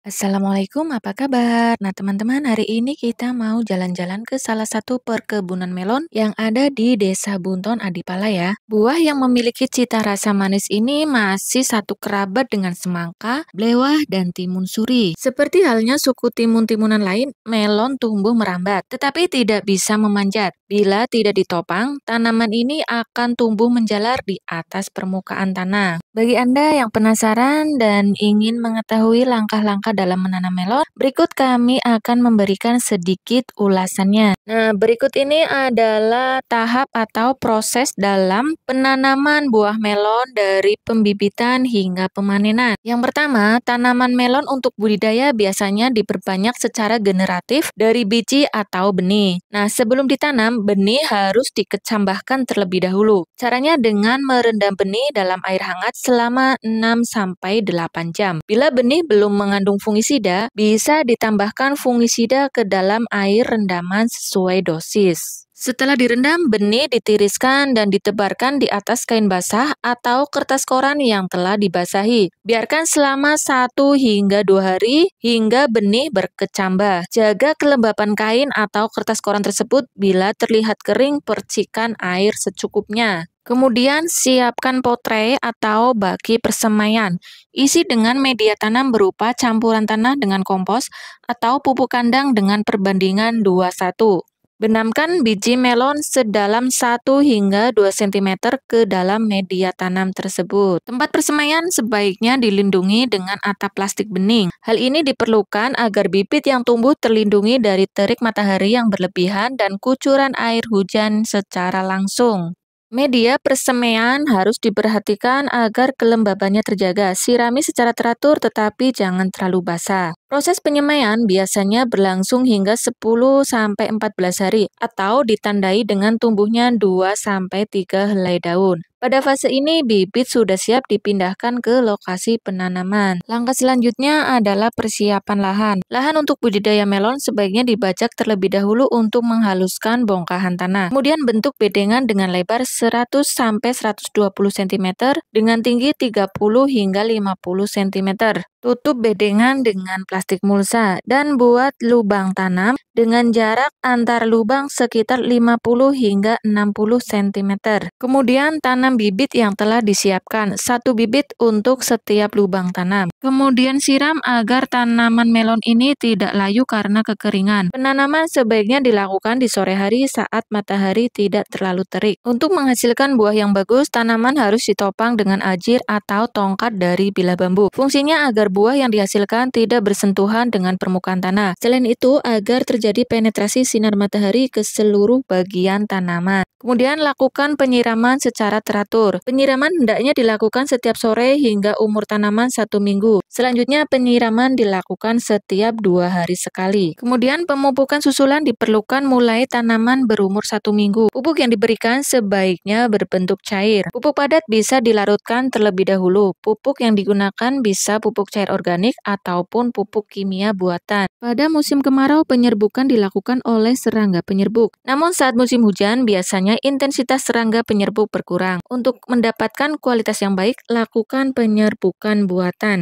Assalamualaikum, apa kabar? Nah, teman-teman, hari ini kita mau jalan-jalan ke salah satu perkebunan melon yang ada di Desa Bunton, Adipala ya. Buah yang memiliki cita rasa manis ini masih satu kerabat dengan semangka, belewah, dan timun suri. Seperti halnya suku timun-timunan lain, melon tumbuh merambat, tetapi tidak bisa memanjat. Bila tidak ditopang, tanaman ini akan tumbuh menjalar di atas permukaan tanah. Bagi Anda yang penasaran dan ingin mengetahui langkah-langkah dalam menanam melon, berikut kami akan memberikan sedikit ulasannya. Nah, berikut ini adalah tahap atau proses dalam penanaman buah melon dari pembibitan hingga pemanenan. Yang pertama, tanaman melon untuk budidaya biasanya diperbanyak secara generatif dari biji atau benih. Nah, sebelum ditanam, benih harus dikecambahkan terlebih dahulu. Caranya dengan merendam benih dalam air hangat selama 6-8 jam. Bila benih belum mengandung fungisida, bisa ditambahkan fungisida ke dalam air rendaman sesuai dosis. Setelah direndam, benih ditiriskan dan ditebarkan di atas kain basah atau kertas koran yang telah dibasahi. Biarkan selama 1 hingga 2 hari hingga benih berkecambah. Jaga kelembapan kain atau kertas koran tersebut bila terlihat kering, percikan air secukupnya. Kemudian siapkan potrei atau baki persemaian. Isi dengan media tanam berupa campuran tanah dengan kompos atau pupuk kandang dengan perbandingan 2:1. Benamkan biji melon sedalam 1 hingga 2 cm ke dalam media tanam tersebut. Tempat persemaian sebaiknya dilindungi dengan atap plastik bening. Hal ini diperlukan agar bibit yang tumbuh terlindungi dari terik matahari yang berlebihan dan kucuran air hujan secara langsung. Media persemaian harus diperhatikan agar kelembabannya terjaga. Sirami secara teratur tetapi jangan terlalu basah. Proses penyemaian biasanya berlangsung hingga 10-14 hari atau ditandai dengan tumbuhnya 2-3 helai daun. Pada fase ini, bibit sudah siap dipindahkan ke lokasi penanaman. Langkah selanjutnya adalah persiapan lahan. Lahan untuk budidaya melon sebaiknya dibajak terlebih dahulu untuk menghaluskan bongkahan tanah. Kemudian bentuk bedengan dengan lebar 100-120 cm dengan tinggi 30 hingga 50 cm. Tutup bedengan dengan plastik mulsa dan buat lubang tanam dengan jarak antar lubang sekitar 50 hingga 60 cm. Kemudian tanam bibit yang telah disiapkan, 1 bibit untuk setiap lubang tanam. Kemudian siram agar tanaman melon ini tidak layu karena kekeringan. Penanaman sebaiknya dilakukan di sore hari saat matahari tidak terlalu terik. Untuk menghasilkan buah yang bagus, tanaman harus ditopang dengan ajir atau tongkat dari bilah bambu. Fungsinya agar buah yang dihasilkan tidak bersentuhan dengan permukaan tanah. Selain itu, agar terjadi penetrasi sinar matahari ke seluruh bagian tanaman. Kemudian lakukan penyiraman secara teratur. Penyiraman hendaknya dilakukan setiap sore hingga umur tanaman 1 minggu. Selanjutnya penyiraman dilakukan setiap 2 hari sekali. Kemudian pemupukan susulan diperlukan mulai tanaman berumur 1 minggu. Pupuk yang diberikan sebaiknya berbentuk cair. Pupuk padat bisa dilarutkan terlebih dahulu. Pupuk yang digunakan bisa pupuk cair organik ataupun pupuk kimia buatan. Pada musim kemarau, penyerbukan dilakukan oleh serangga penyerbuk. Namun saat musim hujan, biasanya intensitas serangga penyerbuk berkurang. Untuk mendapatkan kualitas yang baik, lakukan penyerbukan buatan.